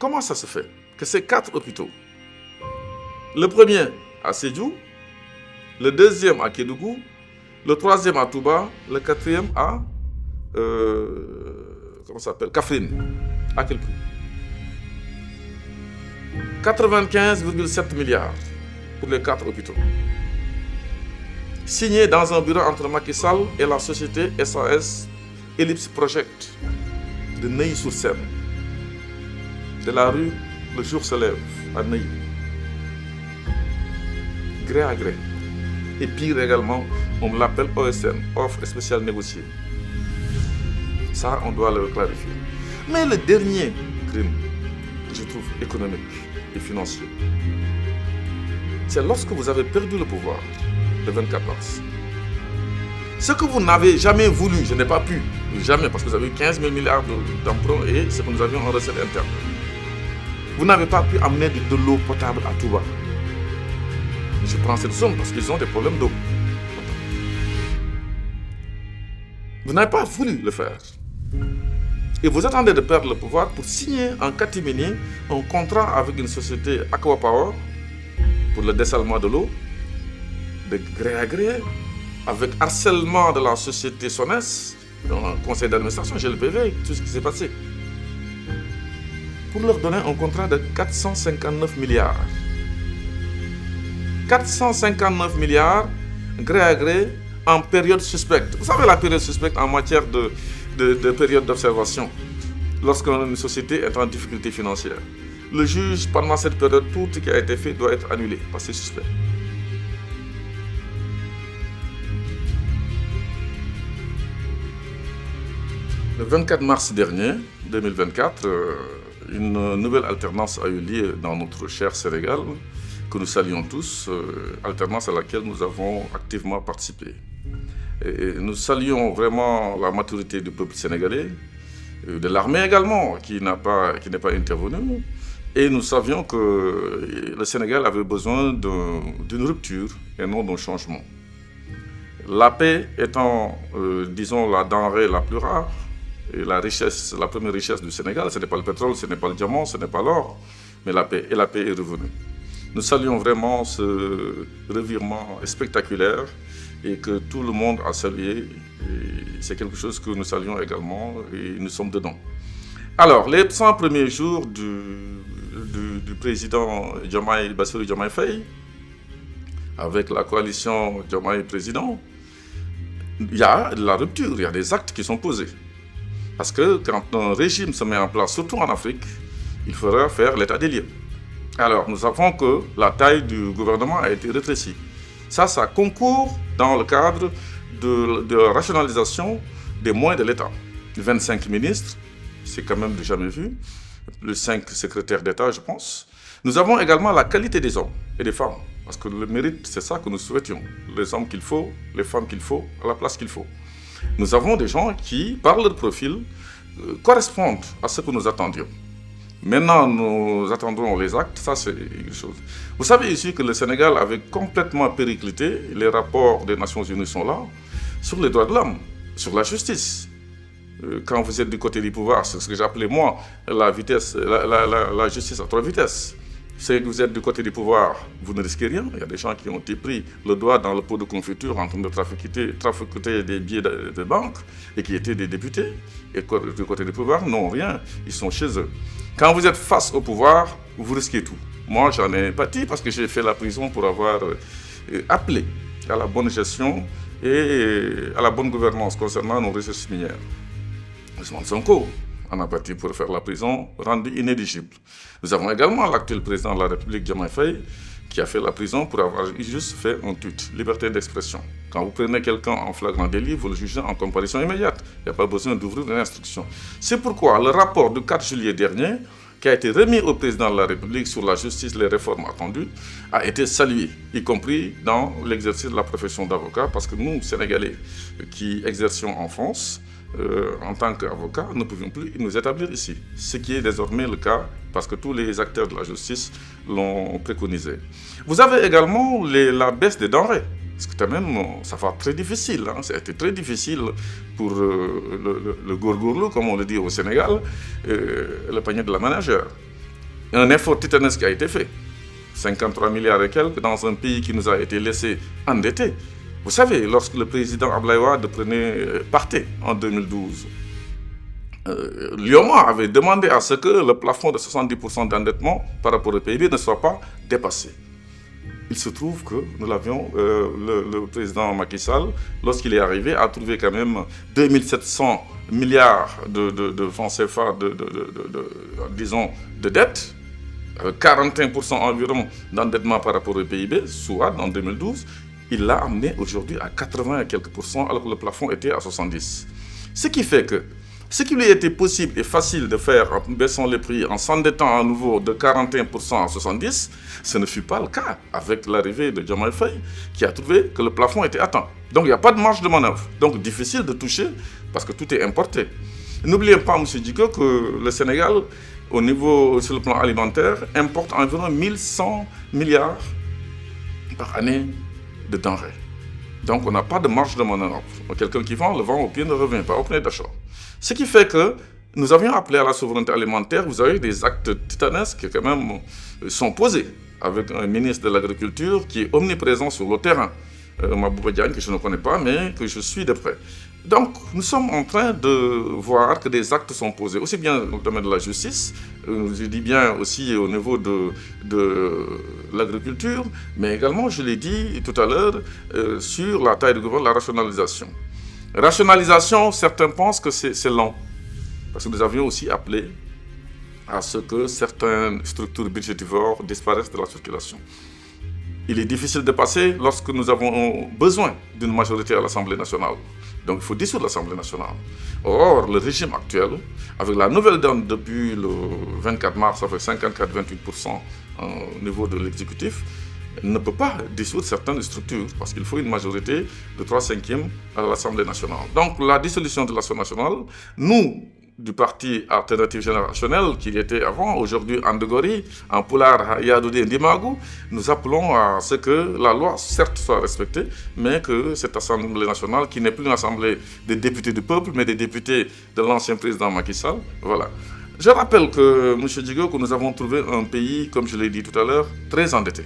comment ça se fait que ces 4 hôpitaux, le premier à Sédhiou, le deuxième à Kédougou, le troisième à Touba, le quatrième à Kaffrine, à quel prix? 95,7 milliards pour les 4 hôpitaux. Signé dans un bureau entre Macky Sall et la société SAS Ellipse Project de Neuilly-sur-Seine, de la rue Le Jour se lève à Neuilly. Gré à gré. Et pire également, on l'appelle OSN, offre spéciale négociée. Ça, on doit le clarifier. Mais le dernier crime que je trouve économique et financier, c'est lorsque vous avez perdu le pouvoir le 24 mars. Ce que vous n'avez jamais voulu, je n'ai pas pu, jamais, parce que vous avez eu 15 000 milliards d'emprunts et ce que nous avions en recette interne. Vous n'avez pas pu amener de l'eau potable à Touba. Je prends cette zone parce qu'ils ont des problèmes d'eau. Vous n'avez pas voulu le faire. Et vous attendez de perdre le pouvoir pour signer en catimini un contrat avec une société Aqua Power pour le dessalement de l'eau, de gré à gré, avec harcèlement de la société SONES, dans le conseil d'administration, j'ai le PV, tout ce qui s'est passé, pour leur donner un contrat de 459 milliards. 459 milliards, gré à gré, en période suspecte. Vous savez la période suspecte en matière de période d'observation, lorsqu'une société est en difficulté financière. Le juge, pendant cette période, tout ce qui a été fait doit être annulé, parce que c'est suspect. Le 24 mars dernier, 2024, une nouvelle alternance a eu lieu dans notre cher Sénégal, que nous saluons tous, alternance à laquelle nous avons activement participé. Et nous saluons vraiment la maturité du peuple sénégalais, de l'armée également, qui n'est pas intervenue. Et nous savions que le Sénégal avait besoin d'une rupture et non d'un changement. La paix étant, disons, la denrée la plus rare, et la première richesse du Sénégal, ce n'est pas le pétrole, ce n'est pas le diamant, ce n'est pas l'or, mais la paix. Et la paix est revenue. Nous saluons vraiment ce revirement spectaculaire et que tout le monde a salué. C'est quelque chose que nous saluons également et nous sommes dedans. Alors, les 100 premiers jours du président Bassirou Diomaye Faye, avec la coalition Diomaye Président, il y a de la rupture, il y a des actes qui sont posés. Parce que quand un régime se met en place, surtout en Afrique, il faudra faire l'état des lieux. Alors, nous savons que la taille du gouvernement a été rétrécie. Ça concourt dans le cadre de la rationalisation des moyens de l'État. 25 ministres, c'est quand même du jamais vu. Les 5 secrétaires d'État, je pense. Nous avons également la qualité des hommes et des femmes. Parce que le mérite, c'est ça que nous souhaitions. Les hommes qu'il faut, les femmes qu'il faut, à la place qu'il faut. Nous avons des gens qui, par leur profil, correspondent à ce que nous attendions. Maintenant, nous attendrons les actes, ça c'est une chose. Vous savez ici que le Sénégal avait complètement périclité, les rapports des Nations Unies sont là, sur les droits de l'homme, sur la justice. Quand vous êtes du côté du pouvoir, c'est ce que j'appelais moi la justice à 3 vitesses. C'est que vous êtes du côté du pouvoir, vous ne risquez rien. Il y a des gens qui ont été pris le doigt dans le pot de confiture en train de trafiquer des billets de banque et qui étaient des députés. Et du côté du pouvoir, non, rien. Ils sont chez eux. Quand vous êtes face au pouvoir, vous risquez tout. Moi, j'en ai pâti parce que j'ai fait la prison pour avoir appelé à la bonne gestion et à la bonne gouvernance concernant nos ressources minières. Ousmane Sonko en a parti pour faire la prison rendue inéligible. Nous avons également l'actuel président de la République, Diomaye Faye, qui a fait la prison pour avoir juste fait un tweet, liberté d'expression. Quand vous prenez quelqu'un en flagrant délit, vous le jugez en comparution immédiate. Il n'y a pas besoin d'ouvrir une instruction. C'est pourquoi le rapport du 4 juillet dernier, qui a été remis au président de la République sur la justice, les réformes attendues, a été salué, y compris dans l'exercice de la profession d'avocat, parce que nous, Sénégalais, qui exercions en France, en tant qu'avocats, ne pouvions plus nous établir ici. Ce qui est désormais le cas, parce que tous les acteurs de la justice l'ont préconisé. Vous avez également la baisse des denrées. Parce que quand même, ça va être très difficile. Ça a été très difficile pour le gourgourlou, comme on le dit au Sénégal, le panier de la ménagère. un effort titanesque a été fait. 53 milliards et quelques dans un pays qui nous a été laissé endetté. Vous savez, lorsque le président Abdoulaye Wade partait en 2012, Lioma avait demandé à ce que le plafond de 70% d'endettement par rapport au PIB ne soit pas dépassé. Il se trouve que nous l'avions, le président Macky Sall, lorsqu'il est arrivé, a trouvé quand même 2700 milliards de francs CFA disons, de dette, 41% environ d'endettement par rapport au PIB, soit en 2012. Il l'a amené aujourd'hui à 80 et quelques pourcents, alors que le plafond était à 70. Ce qui fait que ce qui lui était possible et facile de faire en baissant les prix, en s'endettant à nouveau de 41% à 70%, ce ne fut pas le cas avec l'arrivée de Diomaye Faye, qui a trouvé que le plafond était atteint. Donc il n'y a pas de marge de manœuvre. Donc difficile de toucher parce que tout est importé. N'oubliez pas, M. Diko, que le Sénégal, au niveau sur le plan alimentaire, importe environ 1100 milliards par année de denrées. Donc on n'a pas de marge de manœuvre. Quelqu'un qui vend, le vend au pied ne revient pas au prix d'achat. Ce qui fait que nous avions appelé à la souveraineté alimentaire. Vous avez des actes titanesques qui quand même sont posés avec un ministre de l'Agriculture qui est omniprésent sur le terrain. Mabouba Diagne, que je ne connais pas, mais que je suis de près. Donc, nous sommes en train de voir que des actes sont posés, aussi bien dans le domaine de la justice, je dis bien aussi au niveau de l'agriculture, mais également, je l'ai dit tout à l'heure, sur la taille du gouvernement, la rationalisation. Rationalisation, certains pensent que c'est lent, parce que nous avions aussi appelé à ce que certaines structures budgétivores disparaissent de la circulation. Il est difficile de passer lorsque nous avons besoin d'une majorité à l'Assemblée nationale. Donc il faut dissoudre l'Assemblée nationale. Or, le régime actuel, avec la nouvelle donne depuis le 24 mars, avec 54-28% au niveau de l'exécutif, ne peut pas dissoudre certaines structures parce qu'il faut une majorité de 3/5 à l'Assemblée nationale. Donc la dissolution de l'Assemblée nationale, nous, du parti alternatif générationnel qui était avant, aujourd'hui Andegori, en Poulard, Yadoudé, Ndimagou, nous appelons à ce que la loi certes soit respectée, mais que cette Assemblée nationale, qui n'est plus une assemblée des députés du peuple, mais des députés de l'ancien président Macky Sall, voilà. Je rappelle que, M. Digo, que nous avons trouvé un pays, comme je l'ai dit tout à l'heure, très endetté.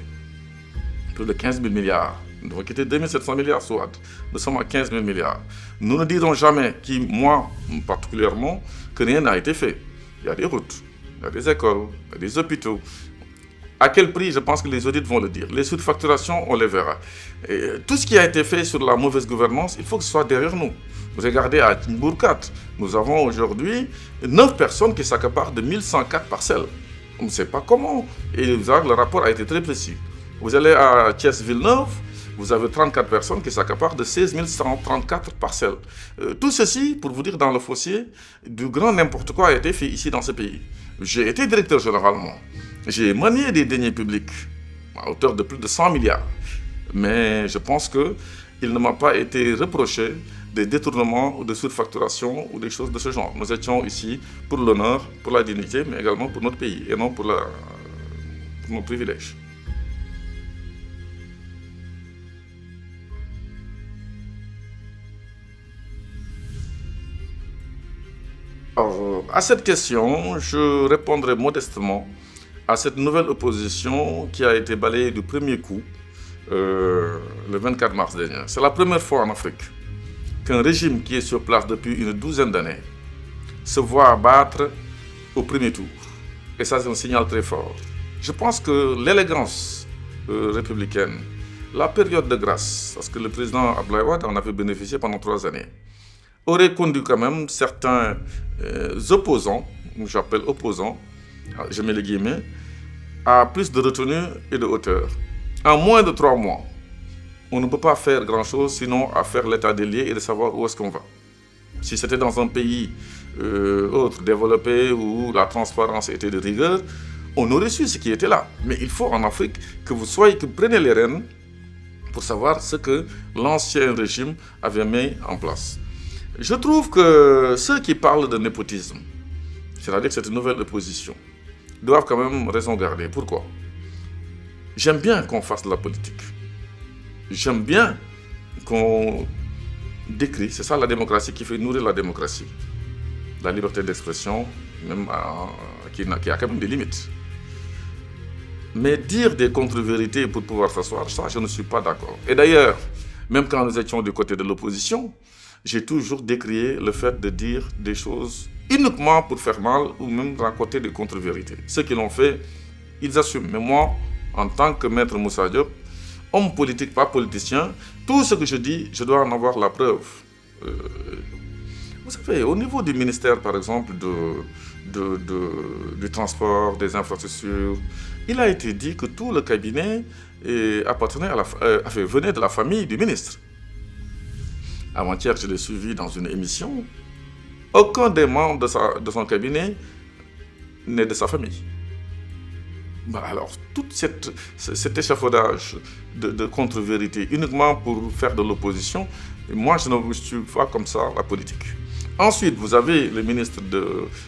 Plus de 15 000 milliards. Nous devons quitter 2700 milliards, soit. Nous sommes à 15 000 milliards. Nous ne dirons jamais, moi particulièrement, que rien n'a été fait. Il y a des routes, il y a des écoles, il y a des hôpitaux. À quel prix, je pense que les audits vont le dire. Les surfacturations, on les verra. Et tout ce qui a été fait sur la mauvaise gouvernance, il faut que ce soit derrière nous. Vous regardez à Timbourkat, nous avons aujourd'hui 9 personnes qui s'accaparent de 1104 parcelles. On ne sait pas comment. Et le rapport a été très précis. Vous allez à Thiès-Villeneuve, vous avez 34 personnes qui s'accaparent de 16 134 parcelles. Tout ceci, pour vous dire, dans le fossé, du grand n'importe quoi a été fait ici dans ce pays. J'ai été directeur généralement. J'ai manié des deniers publics à hauteur de plus de 100 milliards. Mais je pense qu'il ne m'a pas été reproché des détournements ou de surfacturation ou des choses de ce genre. Nous étions ici pour l'honneur, pour la dignité, mais également pour notre pays et non pour nos privilèges. Alors, à cette question, je répondrai modestement à cette nouvelle opposition qui a été balayée du premier coup le 24 mars dernier. C'est la première fois en Afrique qu'un régime qui est sur place depuis une douzaine d'années se voit abattre au premier tour. Et ça, c'est un signal très fort. Je pense que l'élégance républicaine, la période de grâce, parce que le président Abdoulaye Wade en avait bénéficié pendant 3 années, aurait conduit quand même certains opposants, j'appelle opposants, je mets les guillemets, à plus de retenue et de hauteur. En moins de 3 mois, on ne peut pas faire grand-chose sinon à faire l'état des lieux et de savoir où est-ce qu'on va. Si c'était dans un pays autre, développé, où la transparence était de rigueur, on aurait su ce qui était là. Mais il faut en Afrique que vous preniez les rênes pour savoir ce que l'ancien régime avait mis en place. Je trouve que ceux qui parlent de népotisme, c'est-à-dire cette nouvelle opposition, doivent quand même raison garder. Pourquoi? J'aime bien qu'on fasse de la politique. J'aime bien qu'on décrit, c'est ça la démocratie qui fait nourrir la démocratie. La liberté d'expression, même qui a quand même des limites. Mais dire des contre-vérités pour pouvoir s'asseoir, ça, je ne suis pas d'accord. Et d'ailleurs, même quand nous étions du côté de l'opposition, j'ai toujours décrié le fait de dire des choses uniquement pour faire mal ou même raconter des contre-vérités. Ceux qui l'ont fait, ils assument. Mais moi, en tant que maître Moussa Diop, homme politique, pas politicien, tout ce que je dis, je dois en avoir la preuve. Vous savez, au niveau du ministère, par exemple, du transport, des infrastructures, il a été dit que tout le cabinet venait de la famille du ministre. Avant-hier, je l'ai suivi dans une émission. Aucun des membres de son cabinet n'est de sa famille. Alors, tout cet échafaudage de contre-vérité, uniquement pour faire de l'opposition, moi, je ne suis pas comme ça la politique. Ensuite, vous avez le ministre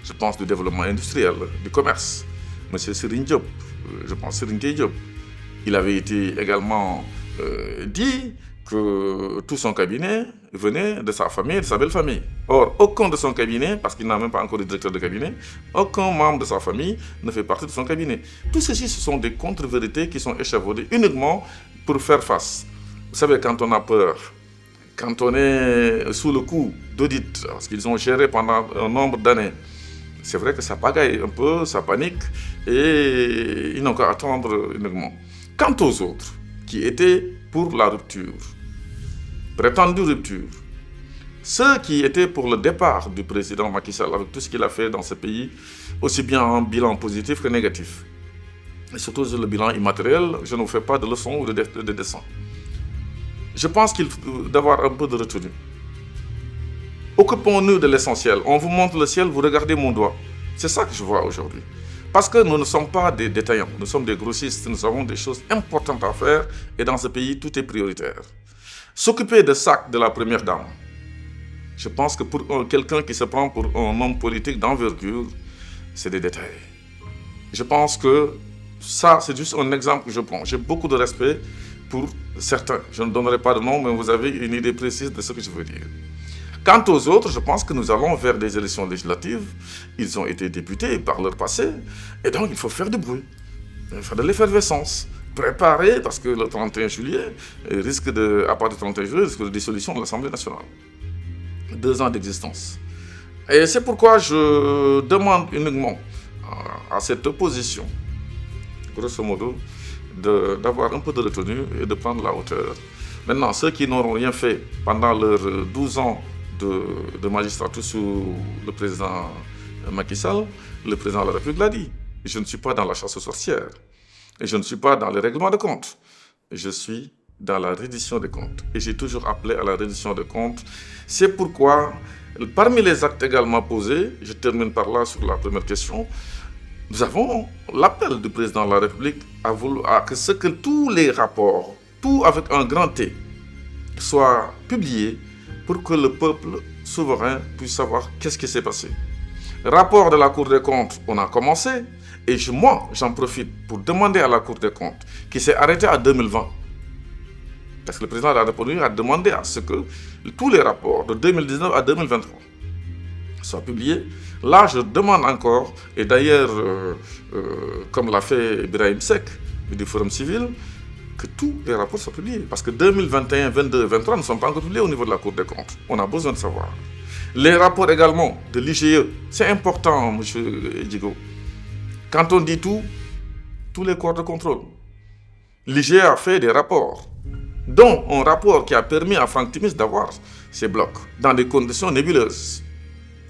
je pense, du développement industriel, du commerce, M. Serigne Diop, je pense Serigne Diop. Il avait été également dit que tout son cabinet venait de sa famille, de sa belle famille. Or, aucun de son cabinet, parce qu'il n'a même pas encore de directeur de cabinet, aucun membre de sa famille ne fait partie de son cabinet. Tout ceci, ce sont des contre-vérités qui sont échafaudées uniquement pour faire face. Vous savez, quand on a peur, quand on est sous le coup d'audit, parce qu'ils ont géré pendant un nombre d'années, c'est vrai que ça pagaille un peu, ça panique, et ils n'ont qu'à attendre uniquement. Quant aux autres, qui étaient pour la rupture, prétendue rupture, ceux qui étaient pour le départ du président Macky Sall, avec tout ce qu'il a fait dans ce pays, aussi bien en bilan positif que négatif, et surtout sur le bilan immatériel, je ne vous fais pas de leçons ou de dessins. Je pense qu'il faut d'avoir un peu de retenue. Occupons-nous de l'essentiel. On vous montre le ciel, vous regardez mon doigt. C'est ça que je vois aujourd'hui. Parce que nous ne sommes pas des détaillants, nous sommes des grossistes, nous avons des choses importantes à faire et dans ce pays, tout est prioritaire. S'occuper de sacs de la première dame, je pense que pour quelqu'un qui se prend pour un homme politique d'envergure, c'est des détails. Je pense que ça, c'est juste un exemple que je prends. J'ai beaucoup de respect pour certains. Je ne donnerai pas de nom, mais vous avez une idée précise de ce que je veux dire. Quant aux autres, je pense que nous allons vers des élections législatives. Ils ont été députés par leur passé. Et donc, il faut faire du bruit. Faire de l'effervescence. Préparer, parce que le 31 juillet, à partir du 31 juillet, risque de dissolution de l'Assemblée nationale. 2 ans d'existence. Et c'est pourquoi je demande uniquement à cette opposition, grosso modo, d'avoir un peu de retenue et de prendre la hauteur. Maintenant, ceux qui n'auront rien fait pendant leurs 12 ans de magistrature sous le président Macky Sall, le président de la République l'a dit. Je ne suis pas dans la chasse aux sorcières. Et je ne suis pas dans les règlements de compte. Je suis dans la reddition des comptes. Et j'ai toujours appelé à la reddition des comptes. C'est pourquoi, parmi les actes également posés, je termine par là sur la première question, nous avons l'appel du président de la République à ce que tous les rapports, tout avec un grand T, soient publiés pour que le peuple souverain puisse savoir qu'est-ce qui s'est passé. Rapport de la Cour des comptes, on a commencé, et moi, j'en profite pour demander à la Cour des comptes, qui s'est arrêtée à 2020, parce que le président de la République a demandé à ce que tous les rapports de 2019 à 2023 soient publiés. Là, je demande encore, et d'ailleurs, comme l'a fait Birahim Seck du Forum civil, que tous les rapports soient publiés. Parce que 2021, 22, 23 ne sont pas encore publiés au niveau de la Cour des comptes. On a besoin de savoir. Les rapports également de l'IGE, c'est important, M. Djigo. Quand on dit tout, tous les corps de contrôle. L'IGE a fait des rapports, dont un rapport qui a permis à Franck Timis d'avoir ces blocs dans des conditions nébuleuses.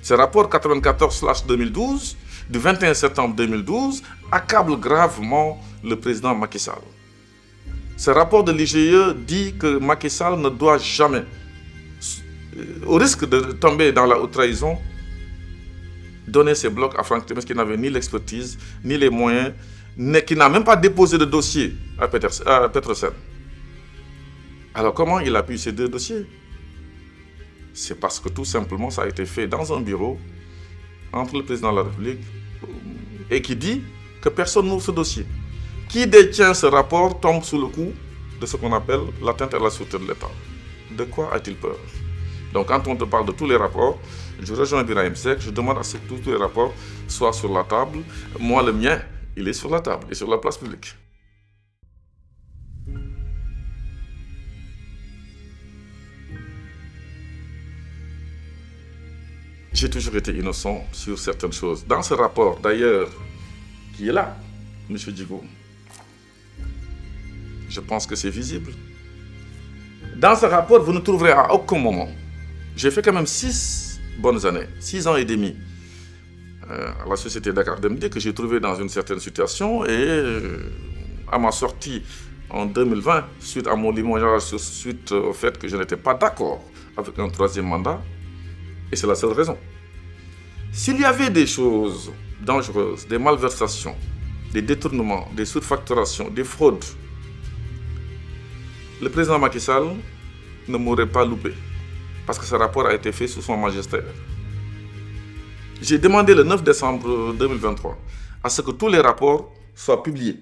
Ce rapport 94/2012 du 21 septembre 2012 accable gravement le président Macky Sall. Ce rapport de l'IGE dit que Macky Sall ne doit jamais, au risque de tomber dans la haute trahison, donner ces blocs à Franck Timis qui n'avait ni l'expertise, ni les moyens, qui n'a même pas déposé de dossier à Petrosen. Alors comment il a pu ces 2 dossiers? C'est parce que tout simplement ça a été fait dans un bureau entre le président de la République et qui dit que personne n'ouvre ce dossier. Qui détient ce rapport tombe sous le coup de ce qu'on appelle l'atteinte à la sûreté de l'État. De quoi a-t-il peur? Donc quand on te parle de tous les rapports, je rejoins Birahim Seck, je demande à ce que tous les rapports soient sur la table. Moi, le mien, il est sur la table et sur la place publique. J'ai toujours été innocent sur certaines choses. Dans ce rapport, d'ailleurs, qui est là, M. Djigo, je pense que c'est visible. Dans ce rapport, vous ne trouverez à aucun moment. J'ai fait quand même 6 bonnes années, 6 ans et demi à la société Dakar Dem Dik, que j'ai trouvé dans une certaine situation, et à ma sortie en 2020, suite à mon limogeage, suite au fait que je n'étais pas d'accord avec un 3e mandat, et c'est la seule raison. S'il y avait des choses dangereuses, des malversations, des détournements, des surfacturations, des fraudes, le président Macky Sall ne m'aurait pas loupé, parce que ce rapport a été fait sous son magistère. J'ai demandé le 9 décembre 2023 à ce que tous les rapports soient publiés.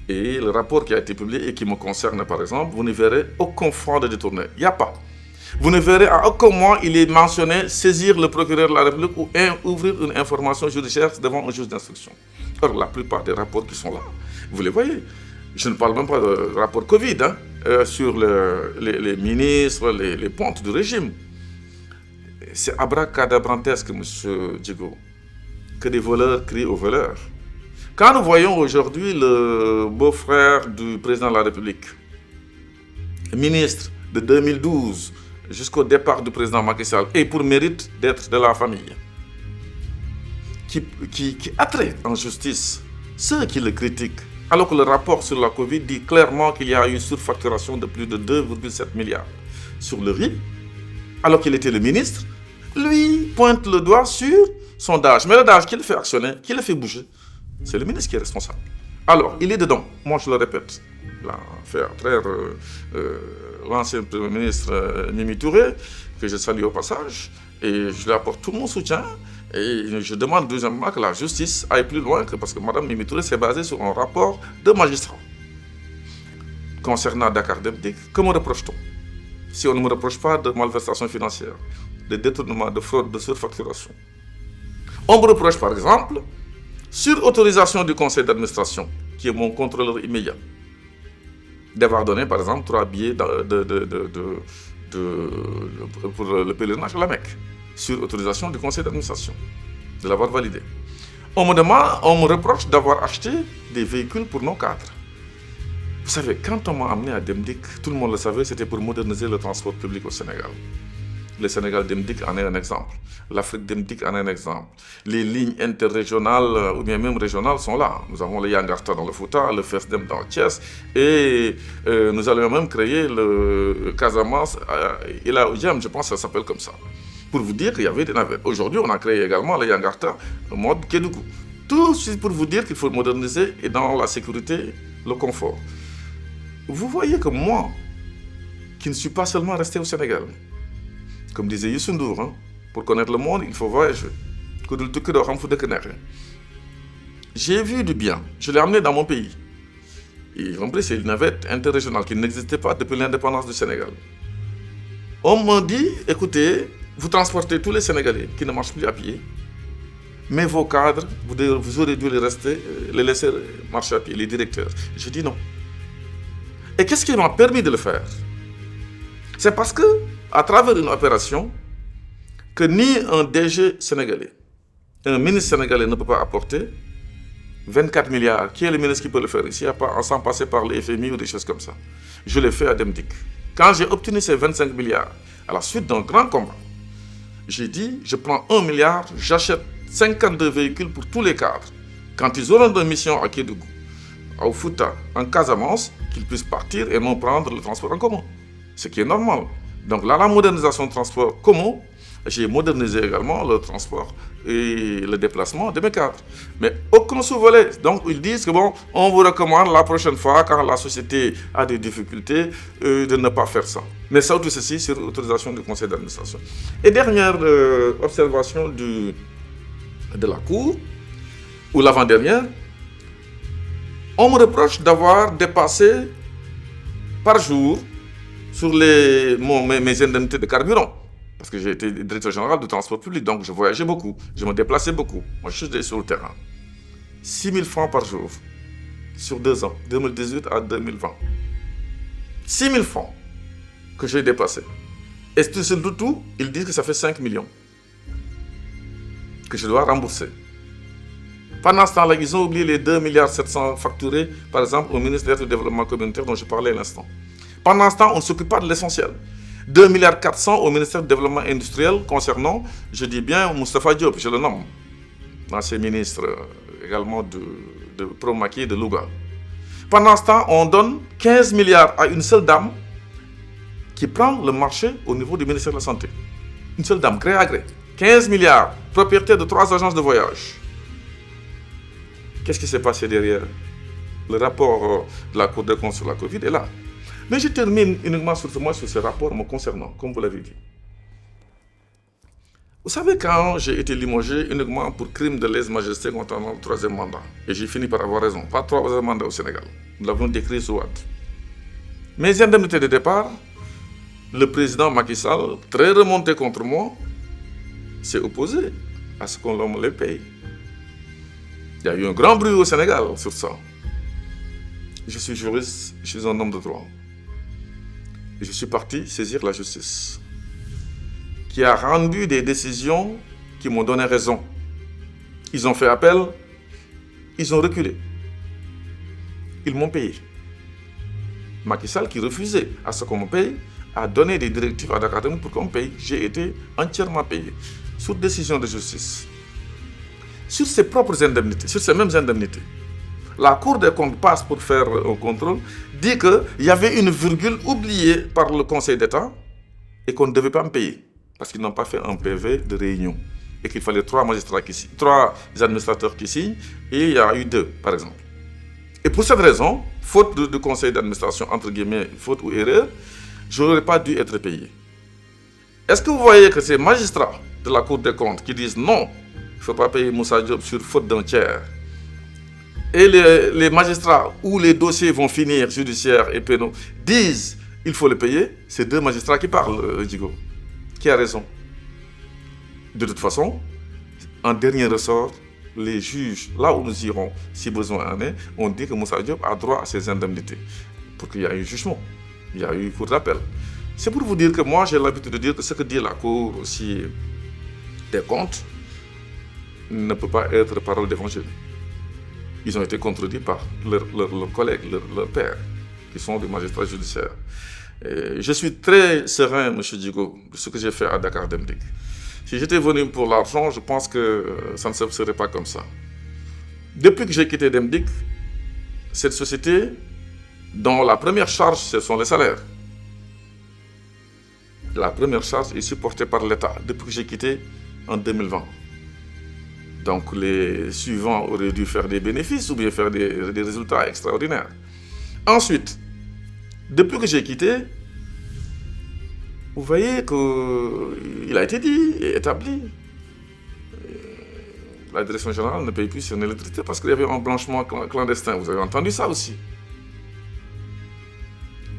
Et le rapport qui a été publié et qui me concerne, par exemple, vous ne verrez aucun fonds de détourné. Il n'y a pas. Vous ne verrez à aucun moment il est mentionné saisir le procureur de la République ou ouvrir une information judiciaire devant un juge d'instruction. Or, la plupart des rapports qui sont là, vous les voyez. Je ne parle même pas de rapport Covid, sur les ministres, les pontes du régime. C'est abracadabrantesque, M. Djigo, que des voleurs crient aux voleurs. Quand nous voyons aujourd'hui le beau-frère du président de la République, ministre de 2012 jusqu'au départ du président Macky Sall, et pour mérite d'être de la famille, qui attrait en justice ceux qui le critiquent, alors que le rapport sur la Covid dit clairement qu'il y a eu une surfacturation de plus de 2,7 milliards sur le riz, alors qu'il était le ministre, lui pointe le doigt sur son DAGE. Mais le DAGE, qui le fait actionner, qui le fait bouger, c'est le ministre qui est responsable. Alors, il est dedans. Moi, je le répète. L'affaire frère, l'ancien Premier ministre Mimi Touré, que je salue au passage, et je lui apporte tout mon soutien. Et je demande deuxièmement que la justice aille plus loin, parce que Mme Mimi Touré s'est basée sur un rapport de magistrat. Concernant Dakar Dem Dik, que me reproche-t-on? Si on ne me reproche pas de malversation financière, de détournement, de fraude, de surfacturation. On me reproche par exemple, sur autorisation du conseil d'administration, qui est mon contrôleur immédiat, d'avoir donné par exemple 3 billets pour le pèlerinage à la Mecque, sur autorisation du conseil d'administration, de l'avoir validé. On me reproche d'avoir acheté des véhicules pour nos cadres. Vous savez, quand on m'a amené à Dem Dik, tout le monde le savait, c'était pour moderniser le transport public au Sénégal. Le Sénégal Dem Dik en est un exemple. L'Afrique Dem Dik en est un exemple. Les lignes interrégionales ou bien même régionales sont là. Nous avons le Yangarta dans le Fouta, le FESDEM dans Thiès, et nous allons même créer le Casamance Ila Oudjam, je pense que ça s'appelle comme ça. Pour vous dire qu'il y avait des navettes. Aujourd'hui, on a créé également le Yangarta en mode Kédougou. Tout c'est pour vous dire qu'il faut moderniser et dans la sécurité, le confort. Vous voyez que moi, qui ne suis pas seulement resté au Sénégal, comme disait Youssou Ndour, pour connaître le monde, il faut voyager. J'ai vu du bien, je l'ai amené dans mon pays. Y compris, c'est une navette interrégionale qui n'existait pas depuis l'indépendance du Sénégal. On m'a dit, écoutez, vous transportez tous les Sénégalais qui ne marchent plus à pied, mais vos cadres, vous aurez dû les laisser marcher à pied, les directeurs. Je dis non. Et qu'est-ce qui m'a permis de le faire? C'est parce que, à travers une opération que ni un DG sénégalais, un ministre sénégalais ne peut pas apporter, 24 milliards, qui est le ministre qui peut le faire ici, sans passer par le FMI ou des choses comme ça. Je l'ai fait à Dem Dik. Quand j'ai obtenu ces 25 milliards, à la suite d'un grand combat, j'ai dit, je prends 1 milliard, j'achète 52 véhicules pour tous les cadres. Quand ils auront une mission à Kédougou, au Fouta, en Casamance, qu'ils puissent partir et non prendre le transport en commun. Ce qui est normal. Donc là, la modernisation du transport commun, j'ai modernisé également le transport et le déplacement de mes cadres. Mais aucun sous-volet. Donc ils disent que bon, on vous recommande la prochaine fois, quand la société a des difficultés, de ne pas faire ça. Mais ça, tout ceci sur l'autorisation du conseil d'administration. Et dernière observation de la Cour, ou l'avant-dernière, on me reproche d'avoir dépassé par jour sur mes indemnités de carburant. Parce que j'ai été directeur général du transport public, donc je voyageais beaucoup, je me déplaçais beaucoup. Moi, je suis sur le terrain. 6 000 francs par jour, sur 2 ans, 2018 à 2020. 6 000 francs que j'ai dépassé. Et tout, ils disent que ça fait 5 millions que je dois rembourser. Pendant ce temps-là, ils ont oublié les 2,7 milliards facturés, par exemple, au ministère du Développement communautaire dont je parlais à l'instant. Pendant ce temps, on ne s'occupe pas de l'essentiel. 2,4 milliards au ministère du Développement industriel concernant, je dis bien, Moustapha Diop, je le nomme, ancien ministre également de Promaki et de Louga. Pendant ce temps, on donne 15 milliards à une seule dame qui prend le marché au niveau du ministère de la Santé. Une seule dame, gré à gré. 15 milliards, propriétaire de 3 agences de voyage. Qu'est-ce qui s'est passé derrière? Le rapport de la Cour des comptes sur la Covid est là. Mais je termine uniquement sur ce rapport me concernant, comme vous l'avez dit. Vous savez, quand j'ai été limogé uniquement pour crime de lèse-majesté concernant le 3e mandat, et j'ai fini par avoir raison, pas 3e mandat au Sénégal, nous l'avons décrit sous hâte. Mes indemnités de départ, le président Macky Sall, très remonté contre moi, s'est opposé à ce qu'on me les paye. Il y a eu un grand bruit au Sénégal sur ça. Je suis juriste, je suis un homme de droit. Et je suis parti saisir la justice, qui a rendu des décisions qui m'ont donné raison. Ils ont fait appel, ils ont reculé. Ils m'ont payé. Macky Sall, qui refusait à ce qu'on me paye, a donné des directives à Dakar pour qu'on me paye. J'ai été entièrement payé, sur décision de justice. Sur ses propres indemnités, sur ces mêmes indemnités. La Cour des comptes passe pour faire un contrôle, dit qu'il y avait une virgule oubliée par le Conseil d'État et qu'on ne devait pas me payer parce qu'ils n'ont pas fait un PV de réunion et qu'il fallait 3 magistrats qui signent, 3 administrateurs qui signent et il y a eu 2 par exemple. Et pour cette raison, faute de conseil d'administration, entre guillemets, faute ou erreur, je n'aurais pas dû être payé. Est-ce que vous voyez que ces magistrats de la Cour des comptes qui disent non, il ne faut pas payer Moussa Diop sur faute d'un tiers, et les magistrats où les dossiers vont finir, judiciaires et pénaux, disent il faut le payer, c'est 2 magistrats qui parlent, Djigo. Qui a raison? De toute façon, en dernier ressort, les juges, là où nous irons, si besoin en est, ont dit que Moussa Diop a droit à ses indemnités. Pour qu'il y ait eu jugement, il y a eu cour d'appel. C'est pour vous dire que moi, j'ai l'habitude de dire que ce que dit la Cour aussi des comptes ne peut pas être parole d'évangile. Ils ont été contredits par leurs collègues, leurs pairs, qui sont des magistrats judiciaires. Et je suis très serein, M. Djigo, de ce que j'ai fait à Dakar Demdik. Si j'étais venu pour l'argent, je pense que ça ne se serait pas comme ça. Depuis que j'ai quitté Demdik, cette société, dont la première charge, ce sont les salaires. La première charge est supportée par l'État depuis que j'ai quitté en 2020. Donc les suivants auraient dû faire des bénéfices ou bien faire des résultats extraordinaires. Ensuite, depuis que j'ai quitté, vous voyez qu'il a été dit et établi. La direction générale ne paye plus son électricité parce qu'il y avait un blanchiment clandestin. Vous avez entendu ça aussi.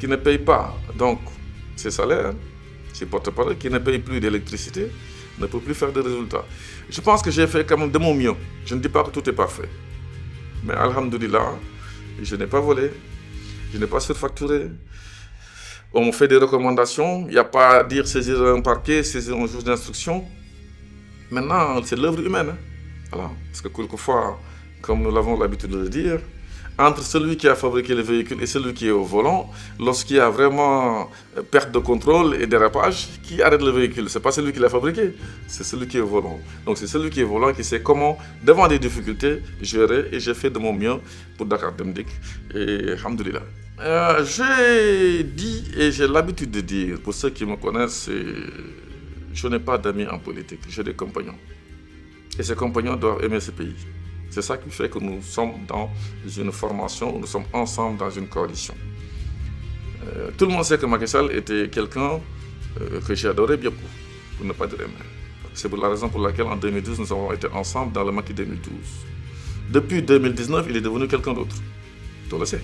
Qui ne paye pas donc ses salaires, ses porte-parole, qui ne paye plus d'électricité, ne peut plus faire de résultats. Je pense que j'ai fait quand même de mon mieux. Je ne dis pas que tout est parfait. Mais alhamdoulilah, je n'ai pas volé, je n'ai pas surfacturé. On me fait des recommandations, il n'y a pas à dire saisir un parquet, saisir un juge d'instruction. Maintenant, c'est l'œuvre humaine. Voilà. Parce que quelquefois, comme nous l'avons l'habitude de le dire, entre celui qui a fabriqué le véhicule et celui qui est au volant, lorsqu'il y a vraiment perte de contrôle et dérapage, qui arrête le véhicule? Ce n'est pas celui qui l'a fabriqué, c'est celui qui est au volant. Donc c'est celui qui est au volant qui sait comment, devant des difficultés, gérer, et j'ai fait de mon mieux pour Dakar Demdik. Et alhamdoulilah. J'ai dit, et j'ai l'habitude de dire, pour ceux qui me connaissent, je n'ai pas d'amis en politique, j'ai des compagnons. Et ces compagnons doivent aimer ce pays. C'est ça qui fait que nous sommes dans une formation, nous sommes ensemble dans une coalition. Tout le monde sait que Macky Sall était quelqu'un que j'ai adoré beaucoup, pour ne pas dire aimer. C'est pour la raison pour laquelle en 2012, nous avons été ensemble dans le Macky 2012. Depuis 2019, il est devenu quelqu'un d'autre. On le sait,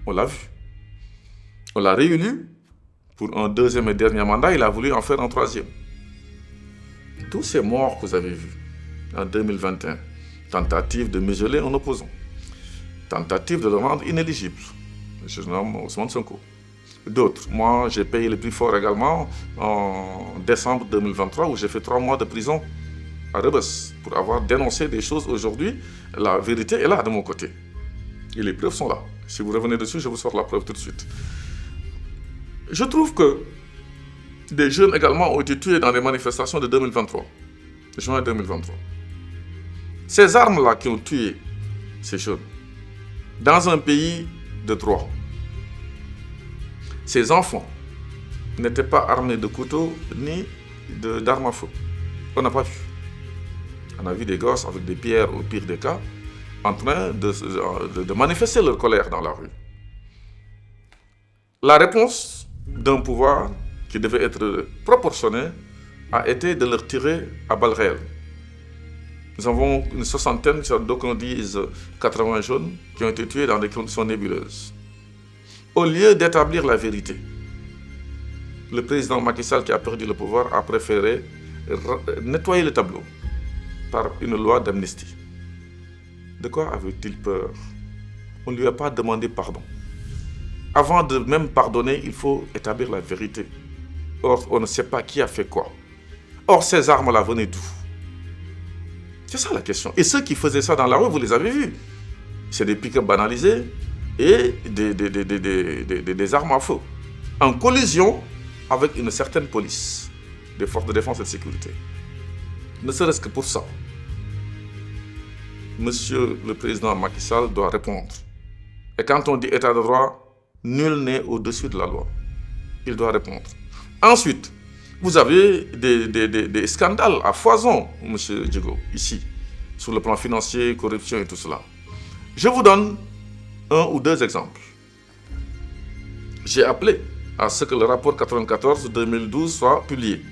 on l'a vu. On l'a réélu pour un 2e et dernier mandat, il a voulu en faire un 3e. Tous ces morts que vous avez vus en 2021, tentative de museler un opposant, tentative de le rendre inéligible, je nomme Ousmane Sonko, d'autres. Moi, j'ai payé le plus fort également en décembre 2023 où j'ai fait 3 mois de prison à Rebus pour avoir dénoncé des choses. Aujourd'hui, la vérité est là de mon côté. Et les preuves sont là. Si vous revenez dessus, je vous sors la preuve tout de suite. Je trouve que des jeunes également ont été tués dans les manifestations de 2023, juin 2023. Ces armes-là qui ont tué ces jeunes, dans un pays de droit, ces enfants n'étaient pas armés de couteaux ni d'armes à feu. On n'a pas vu. On a vu des gosses avec des pierres au pire des cas en train de manifester leur colère dans la rue. La réponse d'un pouvoir qui devait être proportionné a été de leur tirer à balles réelles. Nous avons une soixantaine, d'aucuns disent 80 jeunes, qui ont été tués dans des conditions nébuleuses. Au lieu d'établir la vérité, le président Macky Sall, qui a perdu le pouvoir, a préféré nettoyer le tableau par une loi d'amnistie. De quoi avait-il peur? On ne lui a pas demandé pardon. Avant de même pardonner, il faut établir la vérité. Or, on ne sait pas qui a fait quoi. Or, ces armes-là venaient d'où? C'est ça la question. Et ceux qui faisaient ça dans la rue, vous les avez vus. C'est des pick-up banalisés et des armes à feu. En collision avec une certaine police, des forces de défense et de sécurité. Ne serait-ce que pour ça, Monsieur le Président Macky Sall doit répondre. Et quand on dit état de droit, nul n'est au-dessus de la loi. Il doit répondre. Ensuite, vous avez des scandales à foison, M. Djigo, ici, sur le plan financier, corruption et tout cela. Je vous donne 1 ou 2 exemples. J'ai appelé à ce que le rapport 94-2012 soit publié.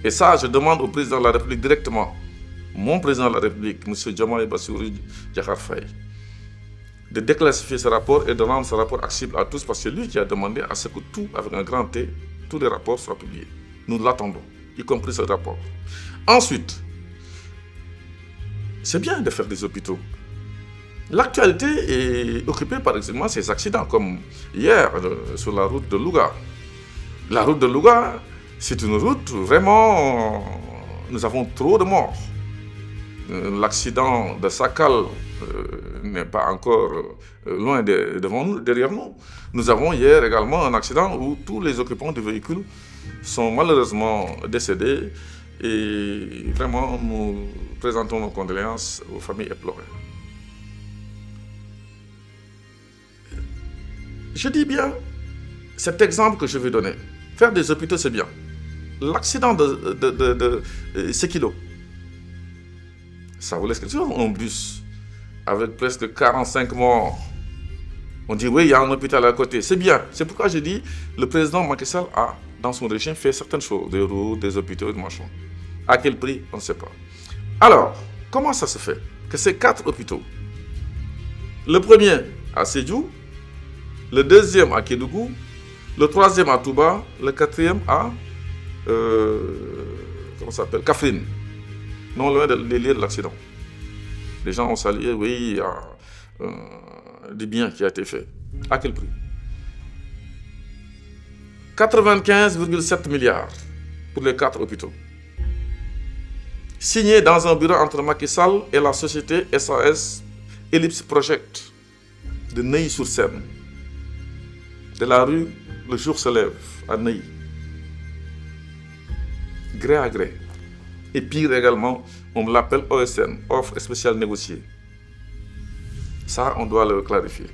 Et ça, je demande au président de la République directement, mon président de la République, M. Diomaye Bassirou Diakhar Faye, de déclassifier ce rapport et de rendre ce rapport accessible à tous, parce que c'est lui qui a demandé à ce que tout, avec un grand T, tous les rapports soient publiés. Nous l'attendons, y compris ce rapport. Ensuite, c'est bien de faire des hôpitaux. L'actualité est occupée par exemple ces accidents, comme hier sur la route de Louga. La route de Louga, c'est une route vraiment... Nous avons trop de morts. L'accident de Sakal n'est pas encore loin derrière nous. Nous avons hier également un accident où tous les occupants du véhicule sont malheureusement décédés et vraiment nous présentons nos condoléances aux familles éplorées. Je dis bien, cet exemple que je vais donner, faire des hôpitaux c'est bien. L'accident de Sekilo, ça vous laisse quelque chose, un bus avec presque 45 morts. On dit oui, il y a un hôpital à côté, c'est bien. C'est pourquoi je dis, le président Macky Sall a, dans son régime, fait certaines choses, des routes, des hôpitaux, des machins. À quel prix, on ne sait pas. Alors, comment ça se fait que ces 4 hôpitaux, le premier à Sédhiou, le deuxième à Kédougou, le troisième à Touba, le quatrième à Kaffrine, non loin des lieux de l'accident. Les gens ont salué, oui, il y a du bien qui a été fait. À quel prix? 95,7 milliards pour les 4 hôpitaux. Signé dans un bureau entre Macky Sall et la société SAS Ellipse Project de Neuilly-sur-Seine, de la rue Le Jour se lève à Neuilly. Gré à gré. Et pire également, on l'appelle OSN, offre spéciale négociée. Ça, on doit le clarifier.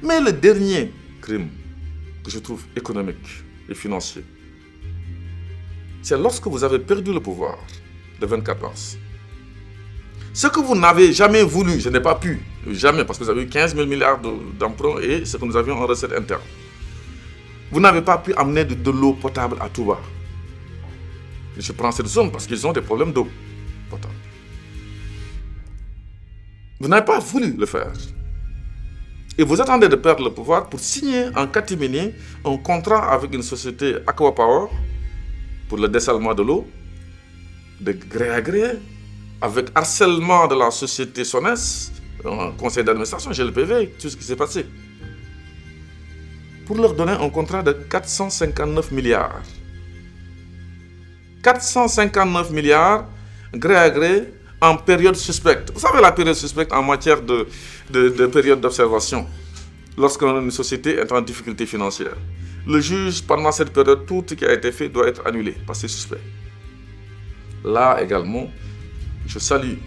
Mais le dernier crime que je trouve économique et financier, c'est lorsque vous avez perdu le pouvoir le 24 mars. Ce que vous n'avez jamais voulu, je n'ai pas pu, jamais, parce que vous avez eu 15 000 milliards d'emprunts et ce que nous avions en recette interne. Vous n'avez pas pu amener de l'eau potable à Touba. Je prends cette zone parce qu'ils ont des problèmes d'eau potable. Vous n'avez pas voulu le faire. Et vous attendez de perdre le pouvoir pour signer en catimini un contrat avec une société Aquapower pour le dessalement de l'eau, de gré à gré, avec harcèlement de la société SONES, un conseil d'administration, j'ai le PV, tout ce qui s'est passé. pour leur donner un contrat de 459 milliards. 459 milliards, gré à gré, en période suspecte. Vous savez la période suspecte en matière de période d'observation, lorsqu'une société est en difficulté financière. Le juge, pendant cette période, tout ce qui a été fait doit être annulé parce que c'est suspect. Là également, je salue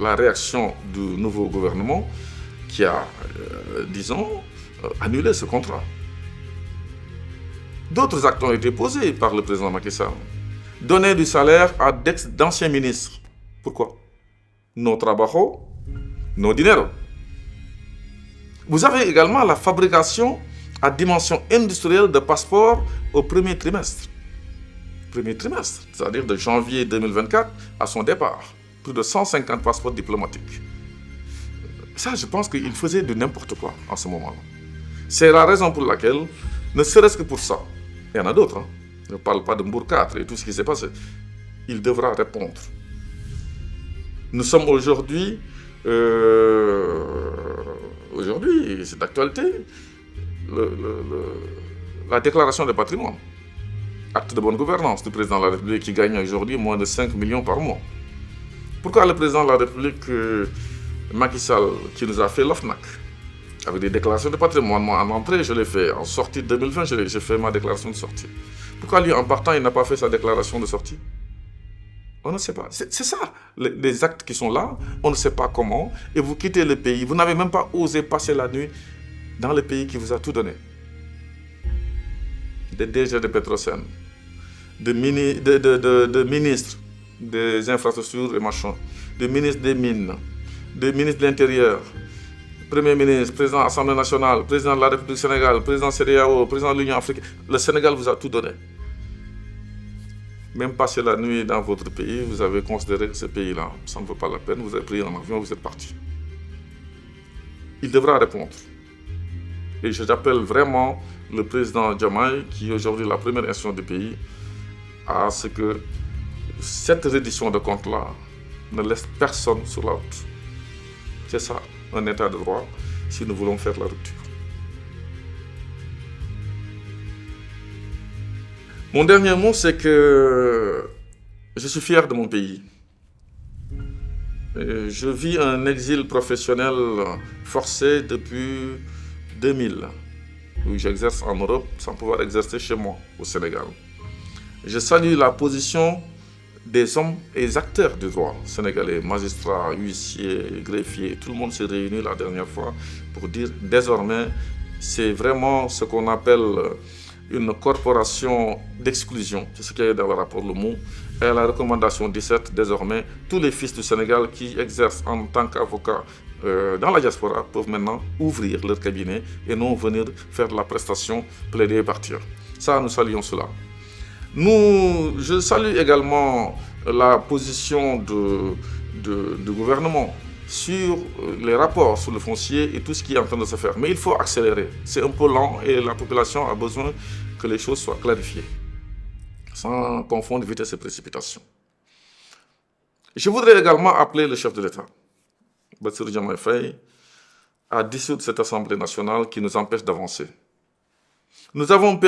la réaction du nouveau gouvernement qui a, disons, annulé ce contrat. D'autres actes ont été posés par le président Macky Sall. Donner du salaire à d'anciens ministres. Pourquoi? No trabajo, no dinero. Vous avez également la fabrication à dimension industrielle de passeports au premier trimestre. Premier trimestre, c'est-à-dire de janvier 2024 à son départ. Plus de 150 passeports diplomatiques. Ça, je pense qu'il faisait de n'importe quoi en ce moment-là. C'est la raison pour laquelle, ne serait-ce que pour ça, il y en a d'autres, hein. Je ne parle pas de Mbour 4 et tout ce qui s'est passé. Il devra répondre. Nous sommes aujourd'hui, c'est d'actualité, la déclaration de patrimoine. Acte de bonne gouvernance du président de la République qui gagne aujourd'hui moins de 5 millions par mois. Pourquoi le président de la République, Macky Sall, qui nous a fait l'OFNAC, avec des déclarations de patrimoine, moi en entrée je l'ai fait, en sortie 2020 j'ai fait ma déclaration de sortie. Pourquoi lui en partant il n'a pas fait sa déclaration de sortie? On ne sait pas. C'est ça, les actes qui sont là, on ne sait pas comment, et vous quittez le pays, vous n'avez même pas osé passer la nuit dans le pays qui vous a tout donné. Des DG de Petrosen, de ministres des infrastructures et machin, de ministres des mines, de ministres de l'Intérieur, Premier ministre, président de l'Assemblée nationale, président de la République du Sénégal, président CEDEAO, président de l'Union africaine. Le Sénégal vous a tout donné. Même passer la nuit dans votre pays, vous avez considéré que ce pays-là, ça ne vaut pas la peine, vous avez pris un avion, vous êtes parti. Il devra répondre. Et j'appelle vraiment le président Diomaye, qui est aujourd'hui la première institution du pays, à ce que cette reddition de compte-là ne laisse personne sur la route. C'est ça, un état de droit, si nous voulons faire la rupture. Mon dernier mot, c'est que je suis fier de mon pays. Je vis un exil professionnel forcé depuis 2000, où j'exerce en Europe sans pouvoir exercer chez moi, au Sénégal. Je salue la position des hommes et des acteurs du droit sénégalais, magistrats, huissiers, greffiers, tout le monde s'est réuni la dernière fois pour dire désormais c'est vraiment ce qu'on appelle une corporation d'exclusion, c'est ce qu'il y a dans le rapport Le Mot, et la recommandation 17, désormais tous les fils du Sénégal qui exercent en tant qu'avocats dans la diaspora peuvent maintenant ouvrir leur cabinet et non venir faire de la prestation, plaider et partir. Ça, nous saluons cela. Je salue également la position du gouvernement sur les rapports sur le foncier et tout ce qui est en train de se faire. Mais il faut accélérer. C'est un peu lent et la population a besoin que les choses soient clarifiées, sans confondre vitesse et précipitation. Je voudrais également appeler le chef de l'État, Bassirou Diomaye Faye, à dissoudre cette Assemblée nationale qui nous empêche d'avancer. Nous avons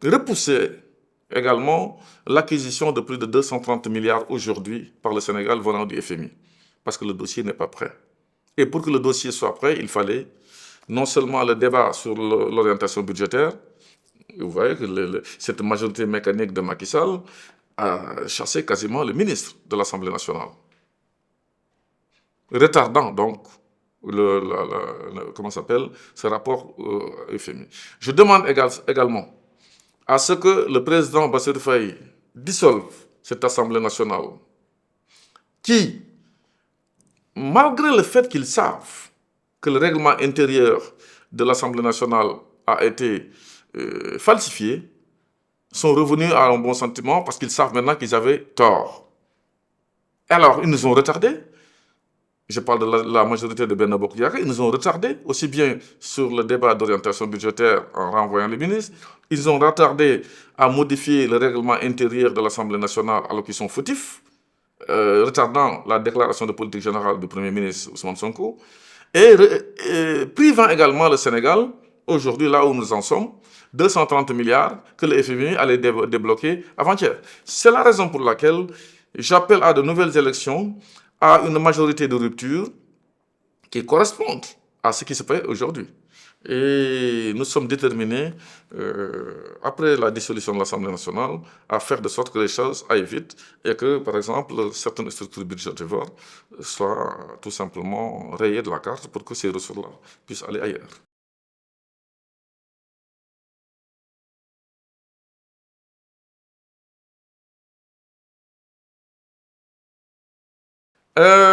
repoussé également l'acquisition de plus de 230 milliards aujourd'hui par le Sénégal venant du FMI, parce que le dossier n'est pas prêt. Et pour que le dossier soit prêt, il fallait non seulement le débat sur l'orientation budgétaire, vous voyez que cette majorité mécanique de Macky Sall a chassé quasiment le ministre de l'Assemblée nationale, retardant donc ce rapport FMI. Je demande également à ce que le président Bassirou Faye dissolve cette Assemblée nationale qui, malgré le fait qu'ils savent que le règlement intérieur de l'Assemblée nationale a été falsifié, sont revenus à un bon sentiment parce qu'ils savent maintenant qu'ils avaient tort. Alors, ils nous ont retardés. Je parle de la majorité de Benno Bokk Yakaar, ils nous ont retardés, aussi bien sur le débat d'orientation budgétaire en renvoyant les ministres, ils ont retardé à modifier le règlement intérieur de l'Assemblée nationale alors qu'ils sont fautifs, retardant la déclaration de politique générale du Premier ministre Ousmane Sonko, et privant également le Sénégal, aujourd'hui là où nous en sommes, 230 milliards que le FMI allait débloquer avant-hier. C'est la raison pour laquelle j'appelle à de nouvelles élections, à une majorité de rupture qui correspondent à ce qui se fait aujourd'hui. Et nous sommes déterminés, après la dissolution de l'Assemblée nationale, à faire de sorte que les choses aillent vite et que, par exemple, certaines structures budgétaires soient tout simplement rayées de la carte pour que ces ressources-là puissent aller ailleurs.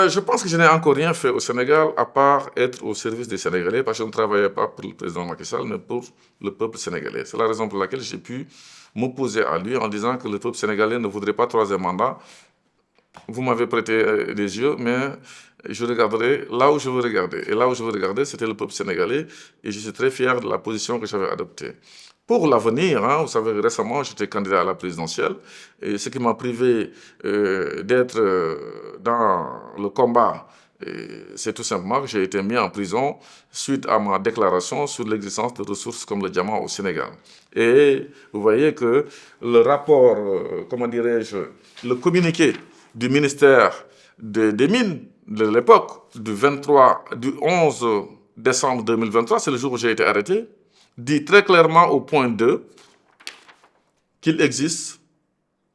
Je pense que je n'ai encore rien fait au Sénégal à part être au service des Sénégalais, parce que je ne travaillais pas pour le président Macky Sall, mais pour le peuple sénégalais. C'est la raison pour laquelle j'ai pu m'opposer à lui en disant que le peuple sénégalais ne voudrait pas troisième mandat. Vous m'avez prêté les yeux, mais je regarderai là où je veux regarder. Et là où je veux regarder, c'était le peuple sénégalais, et je suis très fier de la position que j'avais adoptée. Pour l'avenir, hein, vous savez, récemment, j'étais candidat à la présidentielle, et ce qui m'a privé d'être dans le combat, c'est tout simplement que j'ai été mis en prison suite à ma déclaration sur l'existence de ressources comme le diamant au Sénégal. Et vous voyez que le rapport, comment dirais-je, le communiqué du ministère des Mines de l'époque, du 11 décembre 2023, c'est le jour où j'ai été arrêté, dit très clairement au point 2 qu'il existe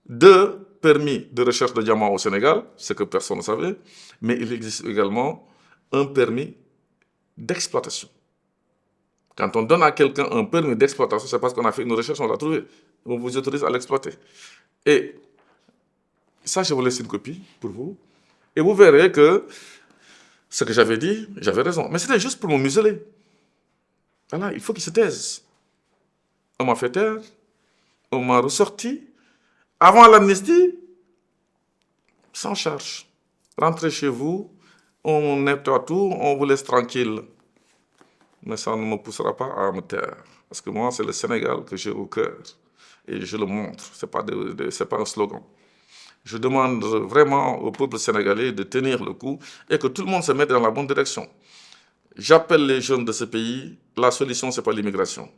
2 permis de recherche de diamants au Sénégal, ce que personne ne savait, mais il existe également un permis d'exploitation. Quand on donne à quelqu'un un permis d'exploitation, c'est parce qu'on a fait une recherche, on l'a trouvé. On vous autorise à l'exploiter. Et ça, je vous laisse une copie pour vous. Et vous verrez que ce que j'avais dit, j'avais raison. Mais c'était juste pour me museler. Voilà, il faut qu'il se taise. On m'a fait taire, on m'a ressorti. Avant l'amnistie, sans charge. Rentrez chez vous, on nettoie tout, on vous laisse tranquille. Mais ça ne me poussera pas à me taire. Parce que moi, c'est le Sénégal que j'ai au cœur. Et je le montre. Ce n'est pas un slogan. Je demande vraiment au peuple sénégalais de tenir le coup et que tout le monde se mette dans la bonne direction. J'appelle les jeunes de ce pays, la solution, ce n'est pas l'immigration.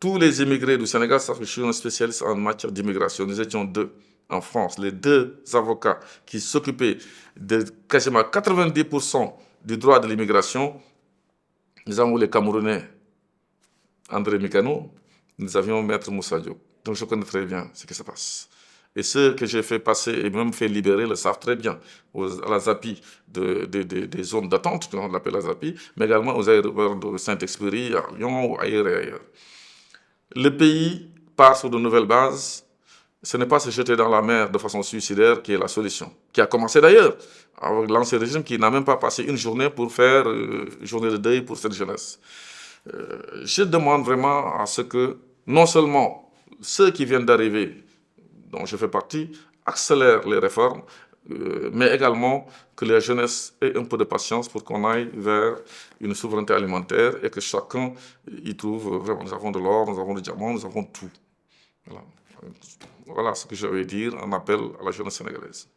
Tous les immigrés du Sénégal savent que je suis un spécialiste en matière d'immigration. Nous étions 2 en France, les 2 avocats qui s'occupaient de quasiment 90% du droit de l'immigration. Nous avons les Camerounais, André Mikano, nous avions Maître Moussa Diop. Donc je connais très bien ce qui se passe. Et ceux que j'ai fait passer et même fait libérer le savent très bien, à la ZAPI des zones d'attente, on l'appelle la ZAPI, mais également aux aéroports de Saint-Exupéry, à Lyon, ou ailleurs et ailleurs. Le pays part sur de nouvelles bases. Ce n'est pas se jeter dans la mer de façon suicidaire qui est la solution. Qui a commencé d'ailleurs avec l'ancien régime qui n'a même pas passé une journée pour faire une journée de deuil pour cette jeunesse. Je demande vraiment à ce que non seulement ceux qui viennent d'arriver, dont je fais partie, accélèrent les réformes, mais également que la jeunesse ait un peu de patience pour qu'on aille vers une souveraineté alimentaire et que chacun y trouve vraiment. Nous avons de l'or, nous avons du diamant, nous avons tout. Voilà, voilà ce que je vais dire en appel à la jeunesse sénégalaise.